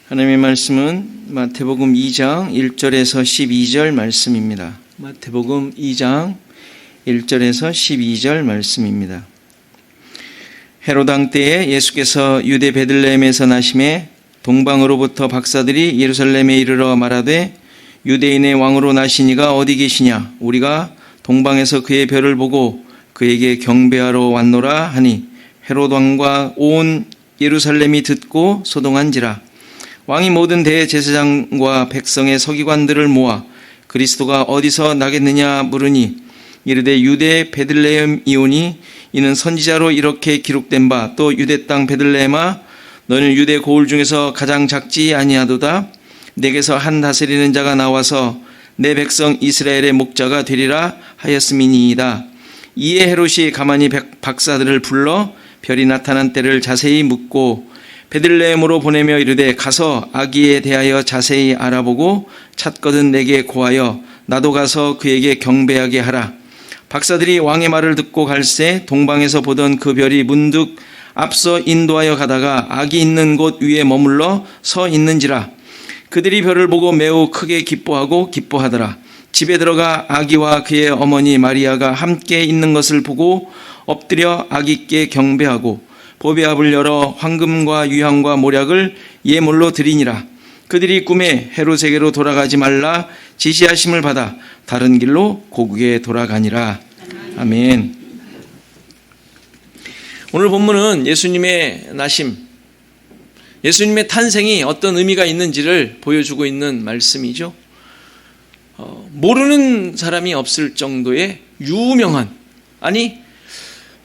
하나님의 말씀은 마태복음 2장 1절에서 12절 말씀입니다. 마태복음 2장 1절에서 12절 말씀입니다. 헤롯 왕 때에 예수께서 유대 베들레헴에서 나심에 동방으로부터 박사들이 예루살렘에 이르러 말하되 유대인의 왕으로 나시니가 어디 계시냐? 우리가 동방에서 그의 별을 보고 그에게 경배하러 왔노라 하니 헤롯 왕과 온 예루살렘이 듣고 소동한지라. 왕이 모든 대제사장과 백성의 서기관들을 모아 그리스도가 어디서 나겠느냐 물으니 이르되 유대 베들레헴이오니 이는 선지자로 이렇게 기록된 바 또 유대 땅 베들레헴아 너는 유대 고을 중에서 가장 작지 아니하도다. 내게서 한 다스리는 자가 나와서 내 백성 이스라엘의 목자가 되리라 하였음이니이다. 이에 헤롯이 가만히 박사들을 불러 별이 나타난 때를 자세히 묻고 베들레헴으로 보내며 이르되 가서 아기에 대하여 자세히 알아보고 찾거든 내게 고하여 나도 가서 그에게 경배하게 하라. 박사들이 왕의 말을 듣고 갈새 동방에서 보던 그 별이 문득 앞서 인도하여 가다가 아기 있는 곳 위에 머물러 서 있는지라. 그들이 별을 보고 매우 크게 기뻐하고 기뻐하더라. 집에 들어가 아기와 그의 어머니 마리아가 함께 있는 것을 보고 엎드려 아기께 경배하고 보배압을 열어 황금과 유향과 모략을 예물로 드리니라. 그들이 꿈에 헤롯에게로 돌아가지 말라 지시하심을 받아 다른 길로 고국에 돌아가니라. 아멘. 오늘 본문은 예수님의 나심, 예수님의 탄생이 어떤 의미가 있는지를 보여주고 있는 말씀이죠. 모르는 사람이 없을 정도의 유명한, 아니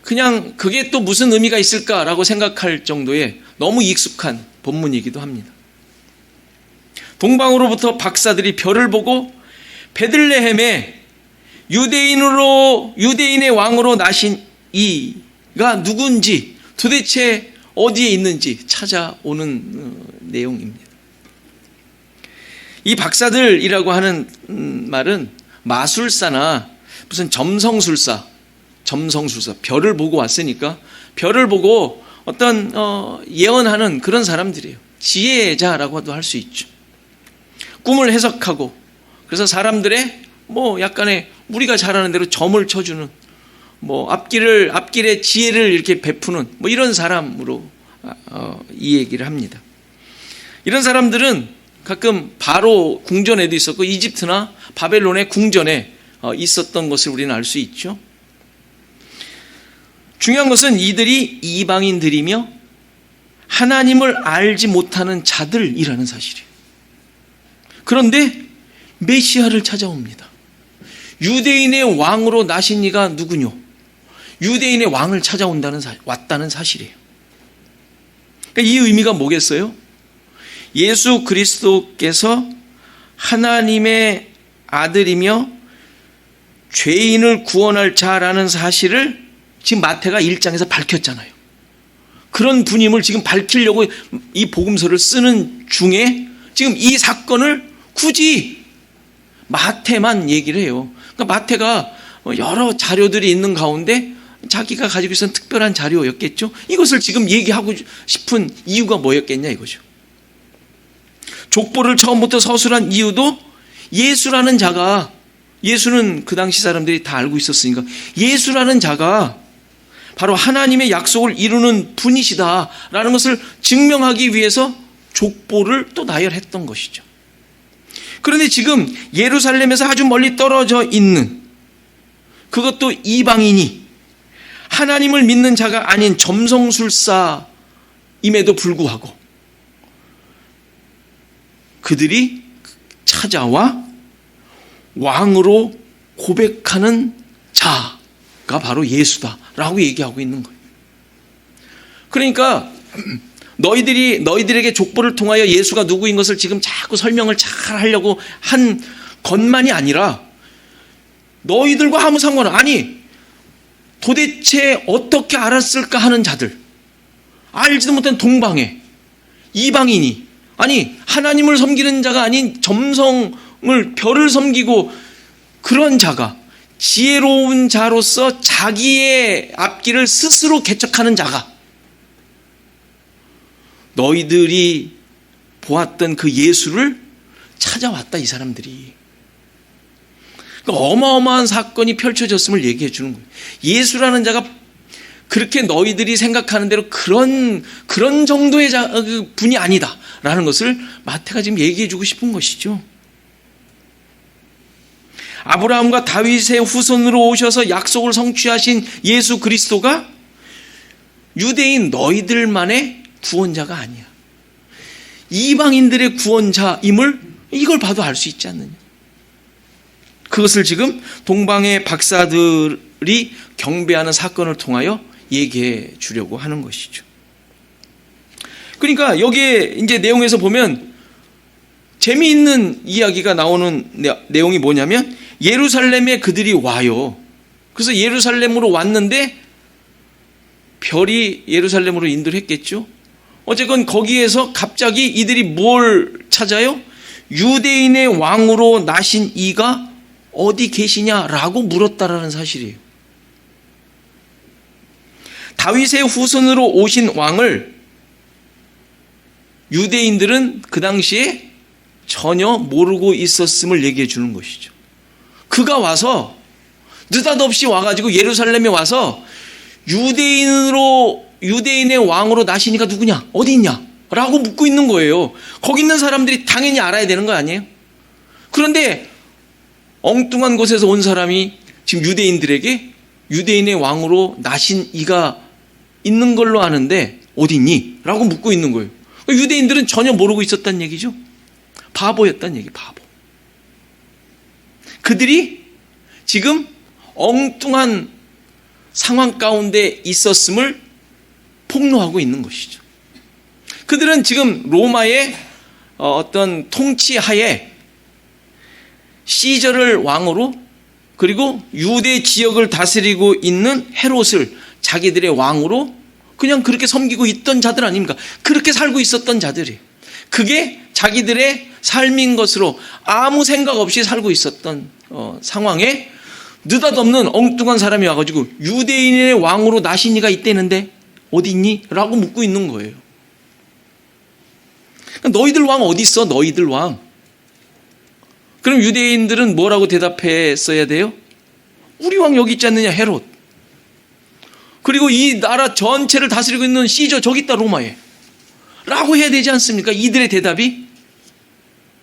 그냥 그게 또 무슨 의미가 있을까라고 생각할 정도의 너무 익숙한 본문이기도 합니다. 동방으로부터 박사들이 별을 보고 베들레헴에 유대인의 왕으로 나신 이가 누군지 도대체 어디에 있는지 찾아오는 내용입니다. 이 박사들이라고 하는 말은 마술사나 무슨 점성술사, 별을 보고 왔으니까 별을 보고 어떤 예언하는 그런 사람들이에요. 지혜자라고도 할 수 있죠. 꿈을 해석하고 그래서 사람들의 약간의 우리가 잘 아는 대로 점을 쳐주는 앞길의 지혜를 이렇게 베푸는 이런 사람으로 이 얘기를 합니다. 이런 사람들은 가끔 바로 궁전에도 있었고 이집트나 바벨론의 궁전에 있었던 것을 우리는 알 수 있죠. 중요한 것은 이들이 이방인들이며 하나님을 알지 못하는 자들이라는 사실이에요. 그런데 메시아를 찾아옵니다. 유대인의 왕으로 나신 이가 누구뇨? 유대인의 왕을 왔다는 사실이에요. 그러니까 이 의미가 뭐겠어요? 예수 그리스도께서 하나님의 아들이며 죄인을 구원할 자라는 사실을 지금 마태가 1장에서 밝혔잖아요. 그런 분임을 지금 밝히려고 이 복음서를 쓰는 중에 지금 이 사건을 굳이 마태만 얘기를 해요. 그러니까 마태가 여러 자료들이 있는 가운데 자기가 가지고 있었던 특별한 자료였겠죠. 이것을 지금 얘기하고 싶은 이유가 뭐였겠냐 이거죠. 족보를 처음부터 서술한 이유도 예수라는 자가, 예수는 그 당시 사람들이 다 알고 있었으니까 예수라는 자가 바로 하나님의 약속을 이루는 분이시다라는 것을 증명하기 위해서 족보를 또 나열했던 것이죠. 그런데 지금 예루살렘에서 아주 멀리 떨어져 있는, 그것도 이방인이 하나님을 믿는 자가 아닌 점성술사임에도 불구하고 그들이 찾아와 왕으로 고백하는 자가 바로 예수다라고 얘기하고 있는 거예요. 그러니까 너희들에게 족보를 통하여 예수가 누구인 것을 지금 자꾸 설명을 잘 하려고 한 것만이 아니라 너희들과 아무 상관은, 아니 도대체 어떻게 알았을까 하는 자들, 알지도 못한 동방에 이방인이, 아니 하나님을 섬기는 자가 아닌 별을 섬기고 그런 자가, 지혜로운 자로서 자기의 앞길을 스스로 개척하는 자가 너희들이 보았던 그 예수를 찾아왔다, 이 사람들이. 그러니까 어마어마한 사건이 펼쳐졌음을 얘기해 주는 거예요. 예수라는 자가 그렇게 너희들이 생각하는 대로 그런 정도의 분이 아니다라는 것을 마태가 지금 얘기해 주고 싶은 것이죠. 아브라함과 다윗의 후손으로 오셔서 약속을 성취하신 예수 그리스도가 유대인 너희들만의 구원자가 아니야. 이방인들의 구원자임을 이걸 봐도 알 수 있지 않느냐. 그것을 지금 동방의 박사들이 경배하는 사건을 통하여 얘기해 주려고 하는 것이죠. 그러니까 여기에 이제 내용에서 보면 재미있는 이야기가 나오는 내용이 뭐냐면 예루살렘에 그들이 와요. 그래서 예루살렘으로 왔는데 별이 예루살렘으로 인도를 했겠죠. 어쨌건 거기에서 갑자기 이들이 뭘 찾아요? 유대인의 왕으로 나신 이가 어디 계시냐라고 물었다라는 사실이에요. 다윗의 후손으로 오신 왕을 유대인들은 그 당시에 전혀 모르고 있었음을 얘기해 주는 것이죠. 그가 와서 느닷없이 와가지고 예루살렘에 와서 유대인의 왕으로 나시니가 누구냐? 어디 있냐? 라고 묻고 있는 거예요. 거기 있는 사람들이 당연히 알아야 되는 거 아니에요? 그런데 엉뚱한 곳에서 온 사람이 지금 유대인들에게 유대인의 왕으로 나신 이가 있는 걸로 아는데 어디 있니? 라고 묻고 있는 거예요. 유대인들은 전혀 모르고 있었다는 얘기죠. 바보였다는 얘기, 바보. 그들이 지금 엉뚱한 상황 가운데 있었음을 폭로하고 있는 것이죠. 그들은 지금 로마의 어떤 통치하에 시저를 왕으로, 그리고 유대 지역을 다스리고 있는 헤롯을 자기들의 왕으로 그냥 그렇게 섬기고 있던 자들 아닙니까? 그렇게 살고 있었던 자들이에요. 그게 자기들의 삶인 것으로 아무 생각 없이 살고 있었던 상황에 느닷없는 엉뚱한 사람이 와가지고 유대인의 왕으로 나신 이가 있다는데 어디 있니? 라고 묻고 있는 거예요. 너희들 왕 어디 있어? 너희들 왕. 그럼 유대인들은 뭐라고 대답했어야 돼요? 우리 왕 여기 있지 않느냐, 헤롯. 그리고 이 나라 전체를 다스리고 있는 시저 저기 있다, 로마에. 라고 해야 되지 않습니까? 이들의 대답이.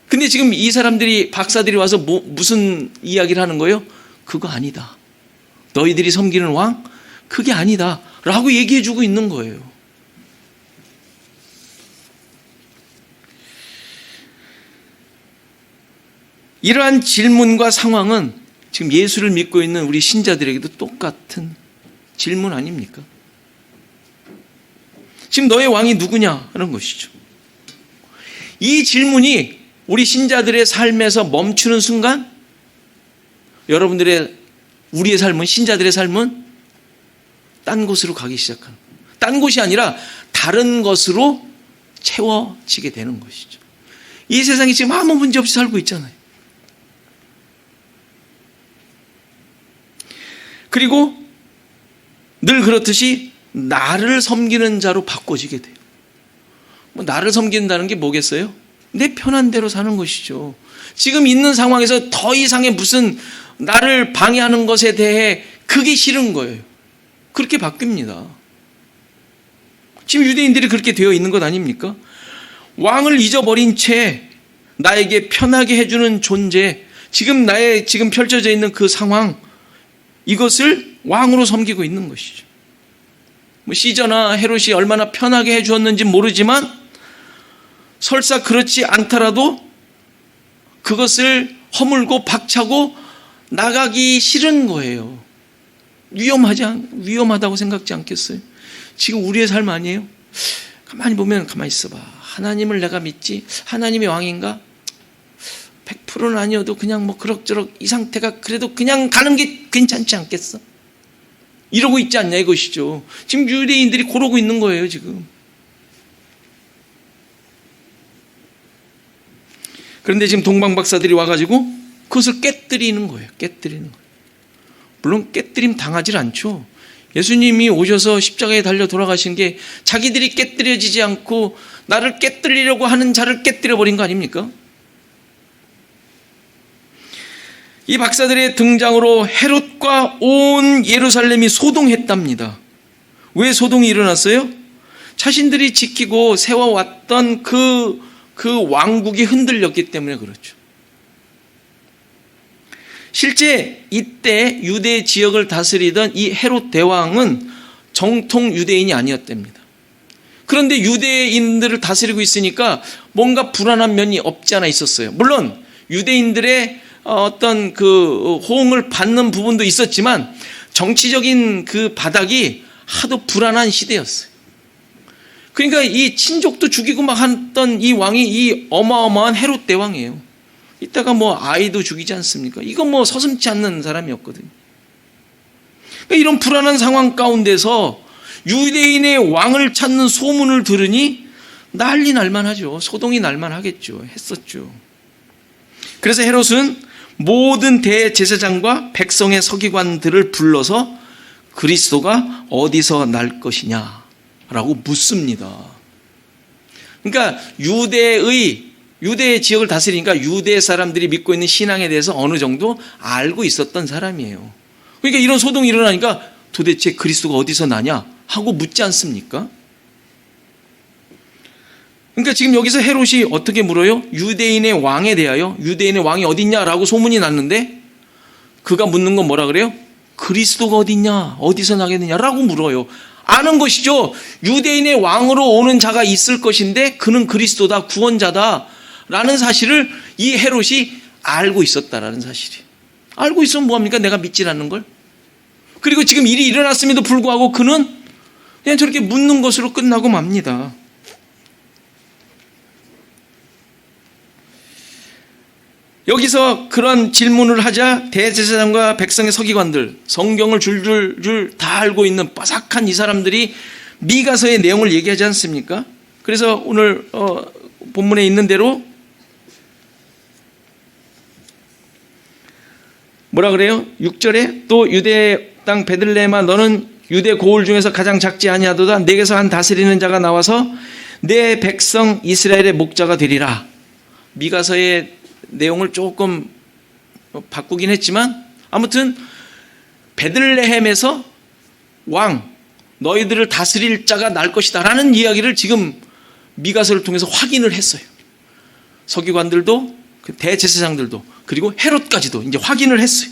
근데 지금 이 사람들이, 박사들이 와서 무슨 이야기를 하는 거예요? 그거 아니다. 너희들이 섬기는 왕? 그게 아니다. 라고 얘기해 주고 있는 거예요. 이러한 질문과 상황은 지금 예수를 믿고 있는 우리 신자들에게도 똑같은 질문 아닙니까? 지금 너의 왕이 누구냐 하는 것이죠. 이 질문이 우리 신자들의 삶에서 멈추는 순간 우리의 삶은, 신자들의 삶은 딴 곳으로 가기 시작하는, 딴 곳이 아니라 다른 것으로 채워지게 되는 것이죠. 이 세상이 지금 아무 문제 없이 살고 있잖아요. 그리고 늘 그렇듯이 나를 섬기는 자로 바꿔지게 돼요. 나를 섬긴다는 게 뭐겠어요? 내 편한 대로 사는 것이죠. 지금 있는 상황에서 더 이상의 무슨 나를 방해하는 것에 대해 그게 싫은 거예요. 그렇게 바뀝니다. 지금 유대인들이 그렇게 되어 있는 것 아닙니까? 왕을 잊어버린 채 나에게 편하게 해주는 존재, 지금 펼쳐져 있는 그 상황, 이것을 왕으로 섬기고 있는 것이죠. 시저나 헤롯이 얼마나 편하게 해주었는지 모르지만 설사 그렇지 않더라도 그것을 허물고 박차고 나가기 싫은 거예요. 위험하다고 생각지 않겠어요? 지금 우리의 삶 아니에요? 가만히 보면, 가만히 있어봐. 하나님을 내가 믿지? 하나님이 왕인가? 100%는 아니어도 그냥 그럭저럭 이 상태가 그래도 그냥 가는 게 괜찮지 않겠어? 이러고 있지 않냐 이것이죠. 지금 유대인들이 그러고 있는 거예요, 지금. 그런데 지금 동방박사들이 와가지고 그것을 깨뜨리는 거예요. 물론 깨뜨림 당하질 않죠. 예수님이 오셔서 십자가에 달려 돌아가신 게 자기들이 깨뜨려지지 않고 나를 깨뜨리려고 하는 자를 깨뜨려 버린 거 아닙니까? 이 박사들의 등장으로 헤롯과 온 예루살렘이 소동했답니다. 왜 소동이 일어났어요? 자신들이 지키고 세워왔던 그 왕국이 흔들렸기 때문에 그렇죠. 실제 이때 유대 지역을 다스리던 이 헤롯 대왕은 정통 유대인이 아니었답니다. 그런데 유대인들을 다스리고 있으니까 뭔가 불안한 면이 없지 않아 있었어요. 물론 유대인들의 어떤 그 호응을 받는 부분도 있었지만 정치적인 그 바닥이 하도 불안한 시대였어요. 그러니까 이 친족도 죽이고 막 했던 이 왕이 이 어마어마한 헤롯 대왕이에요. 이따가 뭐 아이도 죽이지 않습니까? 이건 뭐 서슴지 않는 사람이었거든요. 그러니까 이런 불안한 상황 가운데서 유대인의 왕을 찾는 소문을 들으니 난리 날만하죠. 소동이 날만하겠죠. 했었죠. 그래서 헤롯은 모든 대제사장과 백성의 서기관들을 불러서 그리스도가 어디서 날 것이냐라고 묻습니다. 그러니까 유대 지역을 다스리니까 유대 사람들이 믿고 있는 신앙에 대해서 어느 정도 알고 있었던 사람이에요. 그러니까 이런 소동이 일어나니까 도대체 그리스도가 어디서 나냐 하고 묻지 않습니까? 그러니까 지금 여기서 헤롯이 어떻게 물어요? 유대인의 왕에 대하여 유대인의 왕이 어딨냐라고 소문이 났는데 그가 묻는 건 뭐라 그래요? 그리스도가 어딨냐? 어디서 나겠느냐라고 물어요. 아는 것이죠. 유대인의 왕으로 오는 자가 있을 것인데 그는 그리스도다, 구원자다 라는 사실을 이 헤롯이 알고 있었다라는 사실이. 알고 있으면 뭐합니까? 내가 믿질 않는 걸. 그리고 지금 일이 일어났음에도 불구하고 그는 그냥 저렇게 묻는 것으로 끝나고 맙니다. 여기서 그런 질문을 하자 대제사장과 백성의 서기관들, 성경을 줄줄줄 다 알고 있는 빠삭한 이 사람들이 미가서의 내용을 얘기하지 않습니까? 그래서 오늘 본문에 있는 대로 뭐라 그래요? 6절에 또 유대 땅 베들레헴아 너는 유대 고을 중에서 가장 작지 아니하도다. 내게서 한 다스리는 자가 나와서 내 백성 이스라엘의 목자가 되리라. 미가서의 내용을 조금 바꾸긴 했지만 아무튼 베들레헴에서 왕 너희들을 다스릴 자가 날 것이다 라는 이야기를 지금 미가서를 통해서 확인을 했어요. 서기관들도 대제사장들도 그리고 헤롯까지도 이제 확인을 했어요.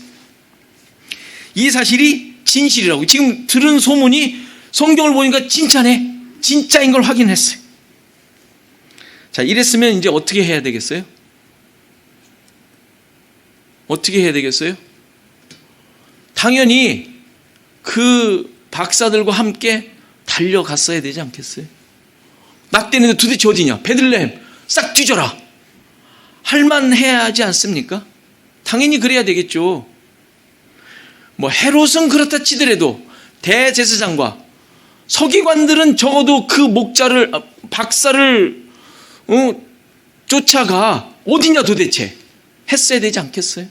이 사실이 진실이라고. 지금 들은 소문이 성경을 보니까 진짜네, 진짜인 걸 확인했어요. 자, 이랬으면 이제 어떻게 해야 되겠어요? 어떻게 해야 되겠어요? 당연히 그 박사들과 함께 달려갔어야 되지 않겠어요? 낙대는데 도대체 어디냐? 베들레헴 싹 뒤져라. 할만해야 하지 않습니까? 당연히 그래야 되겠죠. 뭐 헤롯은 그렇다 치더라도 대제사장과 서기관들은 적어도 그 목자를 박사를 쫓아가 어디냐 도대체 했어야 되지 않겠어요?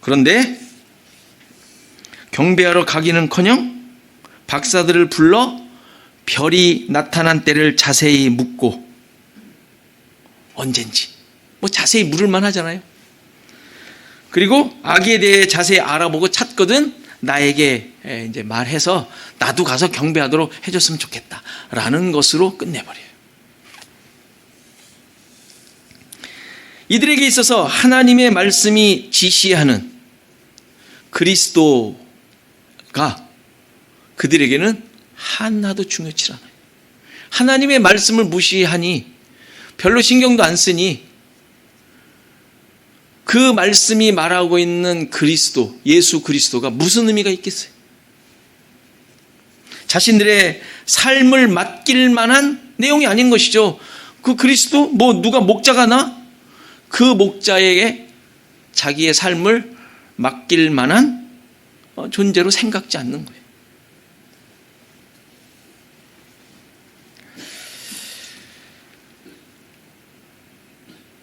그런데 경배하러 가기는커녕 박사들을 불러 별이 나타난 때를 자세히 묻고 언젠지 뭐 자세히 물을 만하잖아요. 그리고 아기에 대해 자세히 알아보고 찾거든 나에게 이제 말해서 나도 가서 경배하도록 해줬으면 좋겠다라는 것으로 끝내버려요. 이들에게 있어서 하나님의 말씀이 지시하는 그리스도가 그들에게는 하나도 중요치 않아요. 하나님의 말씀을 무시하니 별로 신경도 안 쓰니 그 말씀이 말하고 있는 그리스도, 예수 그리스도가 무슨 의미가 있겠어요? 자신들의 삶을 맡길 만한 내용이 아닌 것이죠. 그 그리스도, 뭐 누가 목자가 나? 그 목자에게 자기의 삶을 맡길 만한 존재로 생각지 않는 거예요.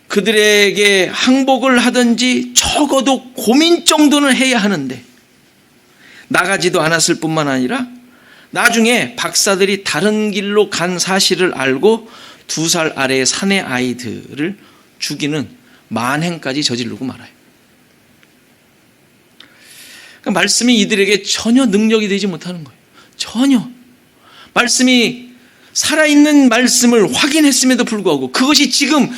그들에게 항복을 하든지 적어도 고민 정도는 해야 하는데 나가지도 않았을 뿐만 아니라 나중에 박사들이 다른 길로 간 사실을 알고 2살 아래의 사내 아이들을 죽이는 만행까지 저지르고 말아요. 그러니까 말씀이 이들에게 전혀 능력이 되지 못하는 거예요. 전혀. 말씀이 살아있는 말씀을 확인했음에도 불구하고 그것이 지금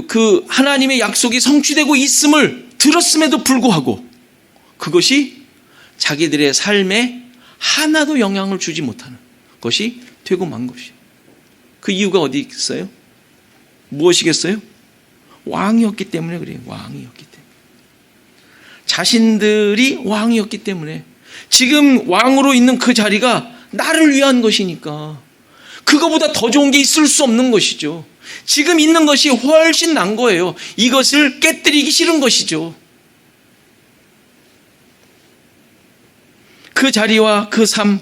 그 하나님의 약속이 성취되고 있음을 들었음에도 불구하고 그것이 자기들의 삶에 하나도 영향을 주지 못하는 것이 되고 만 것이에요. 그 이유가 어디 있어요? 무엇이겠어요? 왕이었기 때문에 그래요. 왕이었기 때문에. 자신들이 왕이었기 때문에 지금 왕으로 있는 그 자리가 나를 위한 것이니까 그거보다 더 좋은 게 있을 수 없는 것이죠. 지금 있는 것이 훨씬 난 거예요. 이것을 깨뜨리기 싫은 것이죠. 그 자리와 그 삶,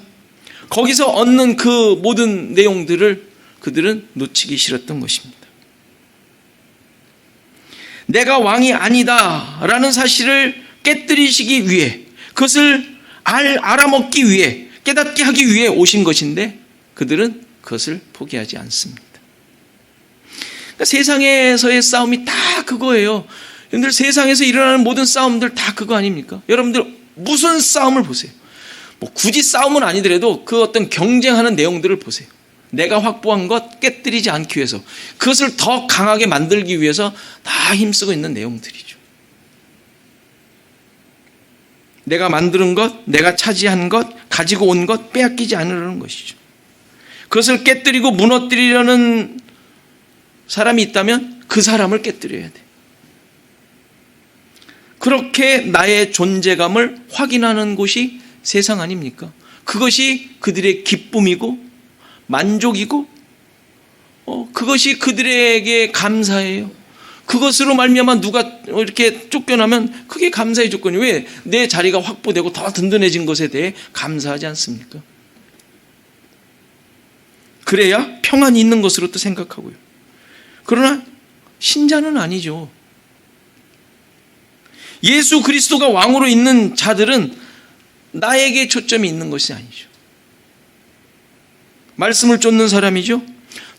거기서 얻는 그 모든 내용들을 그들은 놓치기 싫었던 것입니다. 내가 왕이 아니다라는 사실을 깨뜨리시기 위해, 그것을 알아먹기 위해, 깨닫게 하기 위해 오신 것인데 그들은 그것을 포기하지 않습니다. 그러니까 세상에서의 싸움이 다 그거예요. 여러분들 세상에서 일어나는 모든 싸움들 다 그거 아닙니까? 여러분들 무슨 싸움을 보세요. 뭐 굳이 싸움은 아니더라도 그 어떤 경쟁하는 내용들을 보세요. 내가 확보한 것 깨뜨리지 않기 위해서, 그것을 더 강하게 만들기 위해서 다 힘쓰고 있는 내용들이죠. 내가 만드는 것, 내가 차지한 것, 가지고 온 것 빼앗기지 않으려는 것이죠. 그것을 깨뜨리고 무너뜨리려는 사람이 있다면 그 사람을 깨뜨려야 돼. 그렇게 나의 존재감을 확인하는 곳이 세상 아닙니까? 그것이 그들의 기쁨이고 만족이고 그것이 그들에게 감사예요. 그것으로 말미암아 누가 이렇게 쫓겨나면 그게 감사의 조건이, 왜? 내 자리가 확보되고 더 든든해진 것에 대해 감사하지 않습니까? 그래야 평안이 있는 것으로 또 생각하고요. 그러나 신자는 아니죠. 예수 그리스도가 왕으로 있는 자들은 나에게 초점이 있는 것이 아니죠. 말씀을 쫓는 사람이죠.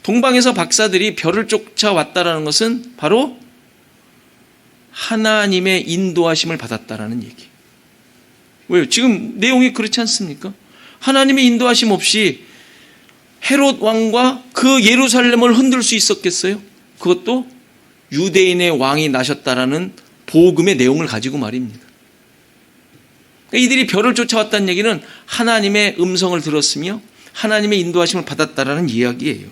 동방에서 박사들이 별을 쫓아왔다라는 것은 바로 하나님의 인도하심을 받았다라는 얘기. 왜요? 지금 내용이 그렇지 않습니까? 하나님의 인도하심 없이 헤롯 왕과 그 예루살렘을 흔들 수 있었겠어요? 그것도 유대인의 왕이 나셨다라는 복음의 내용을 가지고 말입니다. 이들이 별을 쫓아왔다는 얘기는 하나님의 음성을 들었으며 하나님의 인도하심을 받았다라는 이야기예요.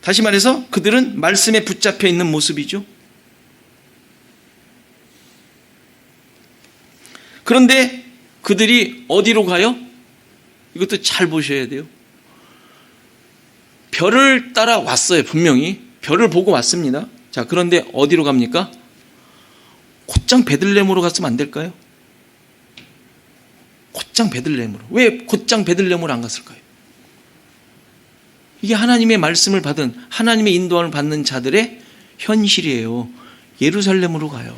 다시 말해서 그들은 말씀에 붙잡혀 있는 모습이죠. 그런데 그들이 어디로 가요? 이것도 잘 보셔야 돼요. 별을 따라 왔어요. 분명히 별을 보고 왔습니다. 자, 그런데 어디로 갑니까? 곧장 베들레헴으로 갔으면 안 될까요? 곧장 베들레헴으로. 왜 곧장 베들레헴으로 안 갔을까요? 이게 하나님의 말씀을 받은, 하나님의 인도함을 받는 자들의 현실이에요. 예루살렘으로 가요.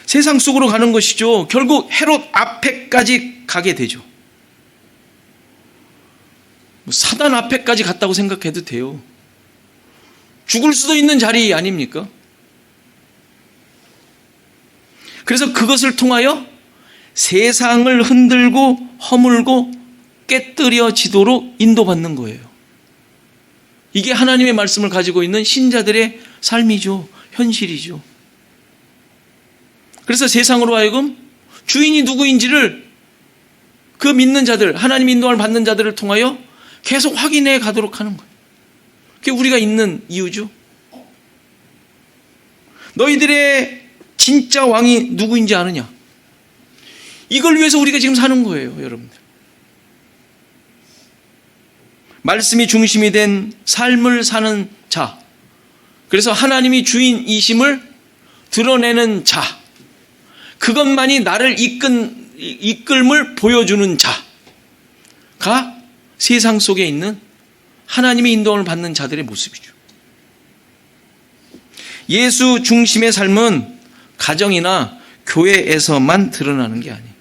세상 속으로 가는 것이죠. 결국 헤롯 앞에까지 가게 되죠. 사단 앞에까지 갔다고 생각해도 돼요. 죽을 수도 있는 자리 아닙니까? 그래서 그것을 통하여 세상을 흔들고 허물고 깨뜨려지도록 인도받는 거예요. 이게 하나님의 말씀을 가지고 있는 신자들의 삶이죠. 현실이죠. 그래서 세상으로 하여금 주인이 누구인지를 그 믿는 자들, 하나님 인도를 받는 자들을 통하여 계속 확인해 가도록 하는 거예요. 그게 우리가 있는 이유죠. 너희들의 진짜 왕이 누구인지 아느냐? 이걸 위해서 우리가 지금 사는 거예요, 여러분들. 말씀이 중심이 된 삶을 사는 자, 그래서 하나님이 주인이심을 드러내는 자, 그것만이 나를 이끌음을 보여주는 자가 세상 속에 있는 하나님의 인도함을 받는 자들의 모습이죠. 예수 중심의 삶은 가정이나 교회에서만 드러나는 게 아니에요.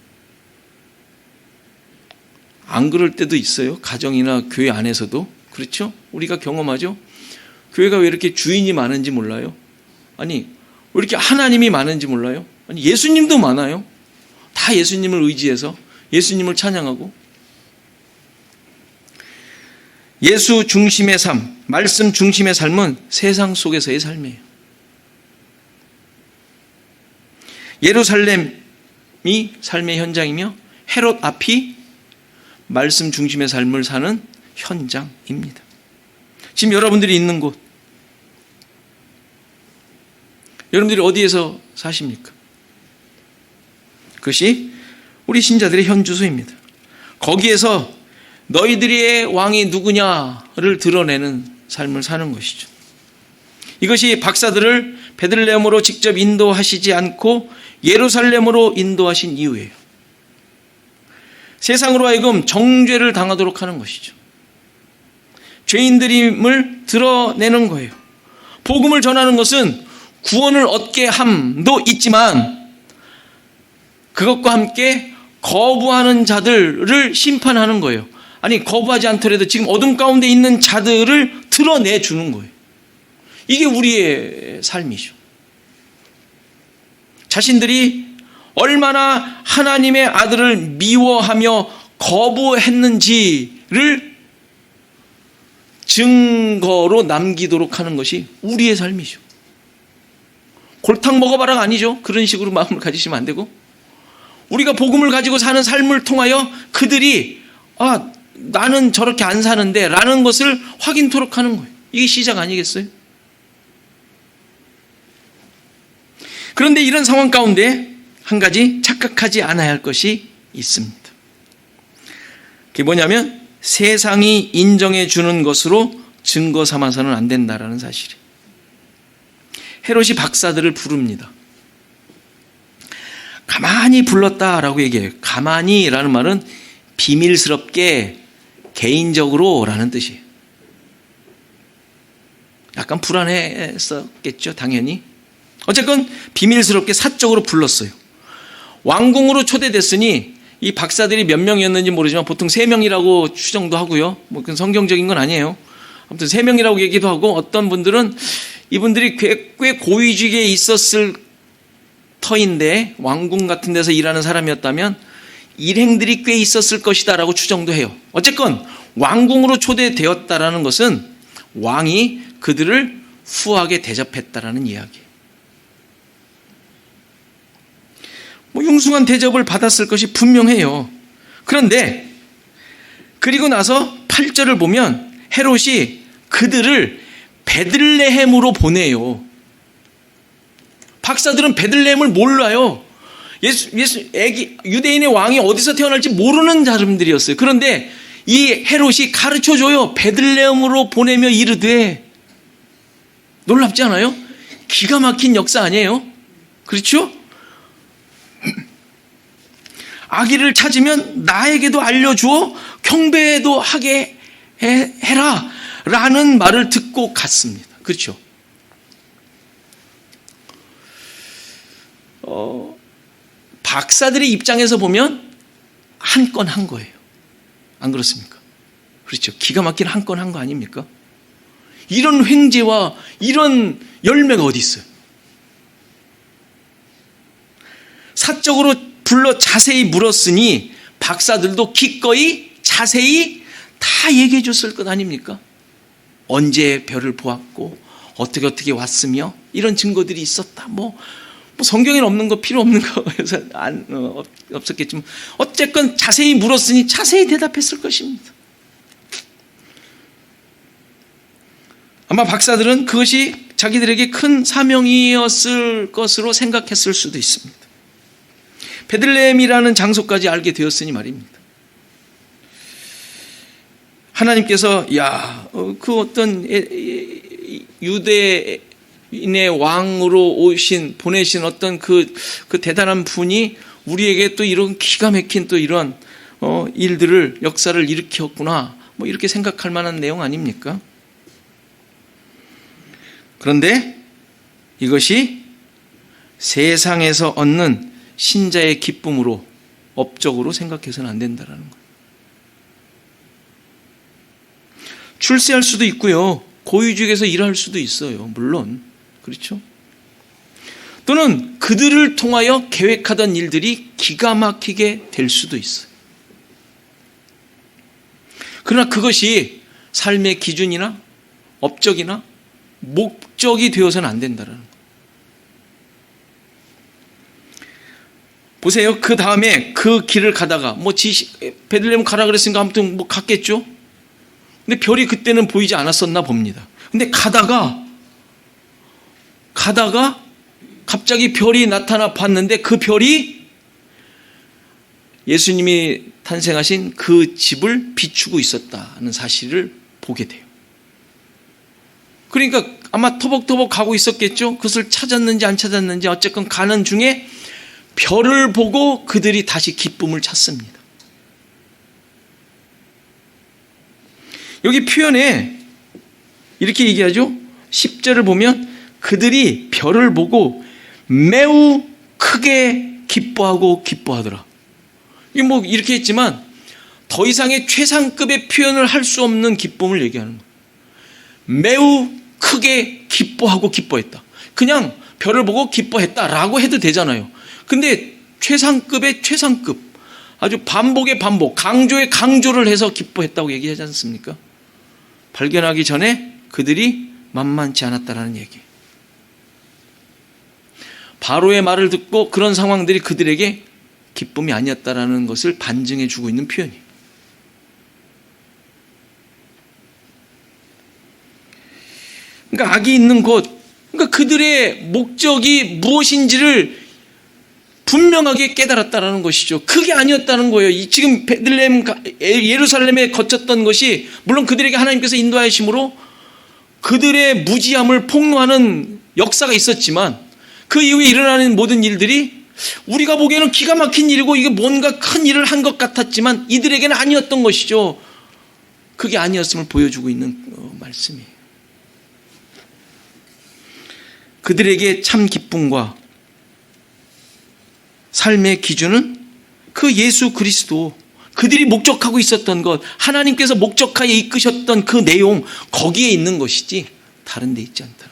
안 그럴 때도 있어요. 가정이나 교회 안에서도. 그렇죠? 우리가 경험하죠. 교회가 왜 이렇게 주인이 많은지 몰라요? 아니, 왜 이렇게 하나님이 많은지 몰라요? 아니, 예수님도 많아요. 다 예수님을 의지해서 예수님을 찬양하고. 예수 중심의 삶, 말씀 중심의 삶은 세상 속에서의 삶이에요. 예루살렘이 삶의 현장이며 헤롯 앞이 말씀 중심의 삶을 사는 현장입니다. 지금 여러분들이 있는 곳, 여러분들이 어디에서 사십니까? 그것이 우리 신자들의 현주소입니다. 거기에서 너희들의 왕이 누구냐를 드러내는 삶을 사는 것이죠. 이것이 박사들을 베들레헴으로 직접 인도하시지 않고 예루살렘으로 인도하신 이유예요. 세상으로 하여금 정죄를 당하도록 하는 것이죠. 죄인들임을 드러내는 거예요. 복음을 전하는 것은 구원을 얻게 함도 있지만 그것과 함께 거부하는 자들을 심판하는 거예요. 아니, 거부하지 않더라도 지금 어둠 가운데 있는 자들을 드러내주는 거예요. 이게 우리의 삶이죠. 자신들이 얼마나 하나님의 아들을 미워하며 거부했는지를 증거로 남기도록 하는 것이 우리의 삶이죠. 골탕 먹어봐라가 아니죠. 그런 식으로 마음을 가지시면 안 되고, 우리가 복음을 가지고 사는 삶을 통하여 그들이 나는 저렇게 안 사는데 라는 것을 확인토록 하는 거예요. 이게 시작 아니겠어요? 그런데 이런 상황 가운데 한 가지 착각하지 않아야 할 것이 있습니다. 그게 뭐냐면 세상이 인정해 주는 것으로 증거 삼아서는 안 된다라는 사실이에요. 헤롯이 박사들을 부릅니다. 가만히 불렀다라고 얘기해요. 가만히라는 말은 비밀스럽게, 개인적으로 라는 뜻이에요. 약간 불안했었겠죠, 당연히. 어쨌건 비밀스럽게 사적으로 불렀어요. 왕궁으로 초대됐으니 이 박사들이 몇 명이었는지 모르지만 보통 3명이라고 추정도 하고요. 뭐 그건 성경적인 건 아니에요. 아무튼 3명이라고 얘기도 하고, 어떤 분들은 이분들이 꽤 고위직에 있었을 터인데 왕궁 같은 데서 일하는 사람이었다면 일행들이 꽤 있었을 것이다 라고 추정도 해요. 어쨌건 왕궁으로 초대되었다라는 것은 왕이 그들을 후하게 대접했다라는 이야기예요. 뭐 융숭한 대접을 받았을 것이 분명해요. 그런데 그리고 나서 8절을 보면 헤롯이 그들을 베들레헴으로 보내요. 박사들은 베들레헴을 몰라요. 유대인의 왕이 어디서 태어날지 모르는 사람들이었어요. 그런데 이 헤롯이 가르쳐줘요. 베들레헴으로 보내며 이르되. 놀랍지 않아요? 기가 막힌 역사 아니에요? 그렇죠? 아기를 찾으면 나에게도 알려주어 경배도 하게 해라 라는 말을 듣고 갔습니다. 그렇죠? 박사들의 입장에서 보면 한 건 한 거예요. 안 그렇습니까? 그렇죠? 기가 막힌 한 건 한 거 아닙니까? 이런 횡재와 이런 열매가 어디 있어요? 사적으로 불러 자세히 물었으니 박사들도 기꺼이 자세히 다 얘기해 줬을 것 아닙니까? 언제 별을 보았고 어떻게 왔으며 이런 증거들이 있었다. 뭐 성경에는 없는 거, 필요 없는 거여서 없었겠지만 어쨌건 자세히 물었으니 자세히 대답했을 것입니다. 아마 박사들은 그것이 자기들에게 큰 사명이었을 것으로 생각했을 수도 있습니다. 베들레헴이라는 장소까지 알게 되었으니 말입니다. 하나님께서 그 어떤 유대인의 왕으로 보내신 어떤 그 대단한 분이 우리에게 또 이런 기가 막힌 또 이런 일들을, 역사를 일으켰구나, 뭐 이렇게 생각할 만한 내용 아닙니까? 그런데 이것이 세상에서 얻는 신자의 기쁨으로 업적으로 생각해서는 안 된다는 거예요. 출세할 수도 있고요. 고위직에서 일할 수도 있어요. 물론. 그렇죠? 또는 그들을 통하여 계획하던 일들이 기가 막히게 될 수도 있어요. 그러나 그것이 삶의 기준이나 업적이나 목적이 되어서는 안 된다는 거예요. 보세요. 그 다음에 그 길을 가다가 베들레헴 가라 그랬으니까 아무튼 갔겠죠. 근데 별이 그때는 보이지 않았었나 봅니다. 근데 가다가 갑자기 별이 나타나 봤는데 그 별이 예수님이 탄생하신 그 집을 비추고 있었다는 사실을 보게 돼요. 그러니까 아마 터벅터벅 가고 있었겠죠. 그것을 찾았는지 안 찾았는지 어쨌건 가는 중에 별을 보고 그들이 다시 기쁨을 찾습니다. 여기 표현에 이렇게 얘기하죠. 10절을 보면 그들이 별을 보고 매우 크게 기뻐하더라. 이게 이렇게 했지만 더 이상의 최상급의 표현을 할 수 없는 기쁨을 얘기하는 거예요. 매우 크게 기뻐했다. 그냥 별을 보고 기뻐했다라고 해도 되잖아요. 근데 최상급의 최상급, 아주 반복의 반복, 강조의 강조를 해서 기뻐했다고 얘기하지 않습니까? 발견하기 전에 그들이 만만치 않았다라는 얘기예요. 바로의 말을 듣고 그런 상황들이 그들에게 기쁨이 아니었다라는 것을 반증해 주고 있는 표현이에요. 그러니까 악이 있는 곳, 그러니까 그들의 목적이 무엇인지를 분명하게 깨달았다라는 것이죠. 그게 아니었다는 거예요. 지금 베들레헴, 예루살렘에 거쳤던 것이 물론 그들에게 하나님께서 인도하심으로 그들의 무지함을 폭로하는 역사가 있었지만 그 이후에 일어나는 모든 일들이 우리가 보기에는 기가 막힌 일이고 이게 뭔가 큰 일을 한 것 같았지만 이들에게는 아니었던 것이죠. 그게 아니었음을 보여주고 있는 말씀이에요. 그들에게 참 기쁨과 삶의 기준은 그 예수 그리스도, 그들이 목적하고 있었던 것, 하나님께서 목적하에 이끄셨던 그 내용, 거기에 있는 것이지 다른 데 있지 않더라.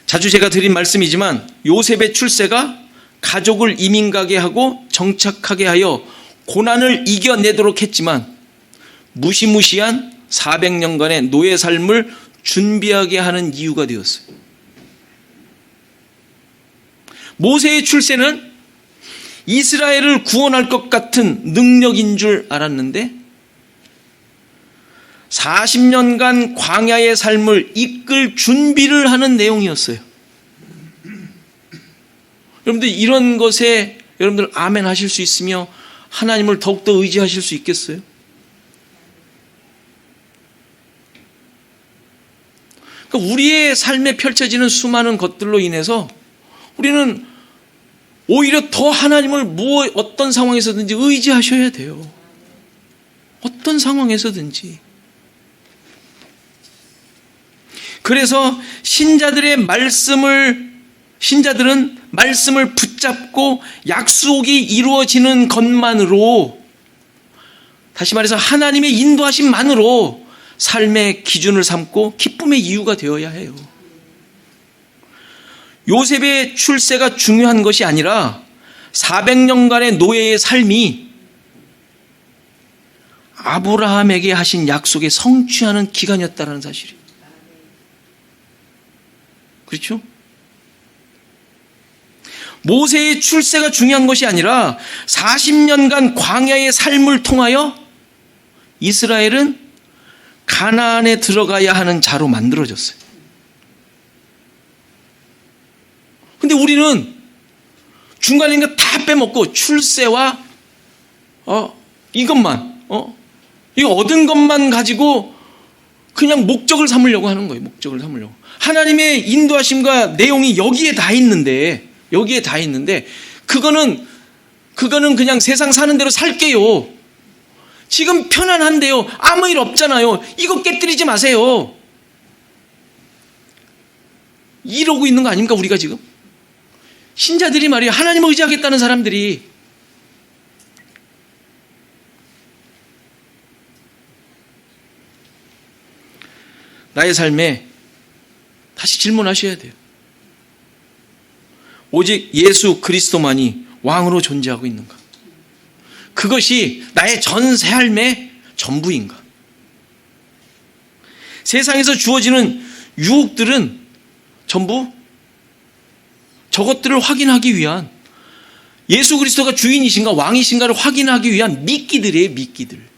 자주 제가 드린 말씀이지만 요셉의 출세가 가족을 이민 가게 하고 정착하게 하여 고난을 이겨내도록 했지만 무시무시한 400년간의 노예 삶을 준비하게 하는 이유가 되었어요. 모세의 출세는 이스라엘을 구원할 것 같은 능력인 줄 알았는데 40년간 광야의 삶을 이끌 준비를 하는 내용이었어요. 여러분들 이런 것에 여러분들 아멘 하실 수 있으며 하나님을 더욱더 의지하실 수 있겠어요? 그러니까 우리의 삶에 펼쳐지는 수많은 것들로 인해서 우리는 오히려 더 하나님을 어떤 상황에서든지 의지하셔야 돼요. 어떤 상황에서든지. 그래서 신자들은 말씀을 붙잡고 약속이 이루어지는 것만으로, 다시 말해서 하나님의 인도하심만으로 삶의 기준을 삼고 기쁨의 이유가 되어야 해요. 요셉의 출세가 중요한 것이 아니라 400년간의 노예의 삶이 아브라함에게 하신 약속에 성취하는 기간이었다는 사실이에요. 그렇죠? 모세의 출세가 중요한 것이 아니라 40년간 광야의 삶을 통하여 이스라엘은 가나안에 들어가야 하는 자로 만들어졌어요. 근데 우리는 중간에 있는 거 다 빼먹고 출세와 이것만 이거 얻은 것만 가지고 그냥 목적을 삼으려고 하는 거예요. 목적을 삼으려고. 하나님의 인도하심과 내용이 여기에 다 있는데 그거는 그냥 세상 사는 대로 살게요. 지금 편안한데요. 아무 일 없잖아요. 이거 깨뜨리지 마세요. 이러고 있는 거 아닙니까? 우리가 지금 신자들이 말이에요, 하나님을 의지하겠다는 사람들이 나의 삶에 다시 질문하셔야 돼요. 오직 예수 그리스도만이 왕으로 존재하고 있는가? 그것이 나의 전 삶의 전부인가? 세상에서 주어지는 유혹들은 전부 저것들을 확인하기 위한, 예수 그리스도가 주인이신가 왕이신가를 확인하기 위한 미끼들이에요. 미끼들.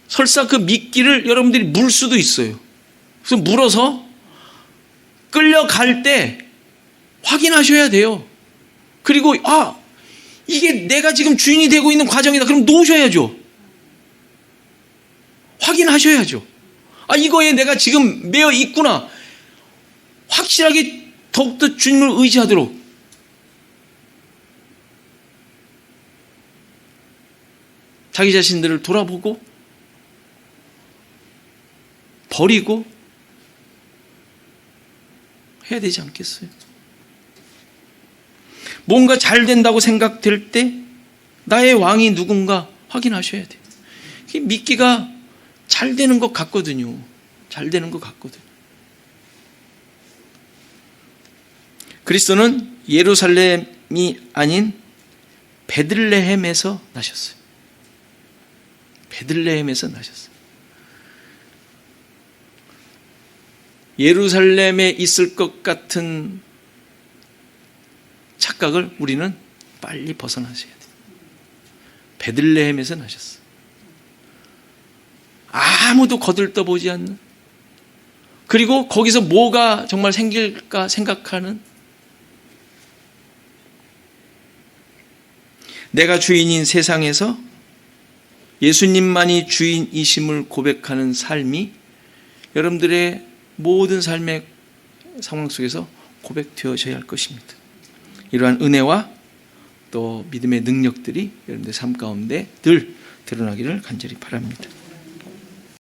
설사 그 미끼를 여러분들이 물 수도 있어요. 그래서 물어서 끌려갈 때 확인하셔야 돼요. 그리고 이게 내가 지금 주인이 되고 있는 과정이다. 그럼 놓으셔야죠. 확인하셔야죠. 이거에 내가 지금 매여 있구나. 확실하게 더욱더 주님을 의지하도록. 자기 자신들을 돌아보고 버리고 해야 되지 않겠어요? 뭔가 잘 된다고 생각될 때 나의 왕이 누군가 확인하셔야 돼요. 미끼가 잘 되는 것 같거든요. 잘 되는 것 같거든요. 그리스도는 예루살렘이 아닌 베들레헴에서 나셨어요. 베들레헴에서 나셨어요. 예루살렘에 있을 것 같은 착각을 우리는 빨리 벗어나셔야 돼요. 베들레헴에서 나셨어요. 아무도 거들떠보지 않는, 그리고 거기서 뭐가 정말 생길까 생각하는, 내가 주인인 세상에서 예수님만이 주인이심을 고백하는 삶이 여러분들의 모든 삶의 상황 속에서 고백되어져야 할 것입니다. 이러한 은혜와 또 믿음의 능력들이 여러분들 삶 가운데 늘 드러나기를 간절히 바랍니다.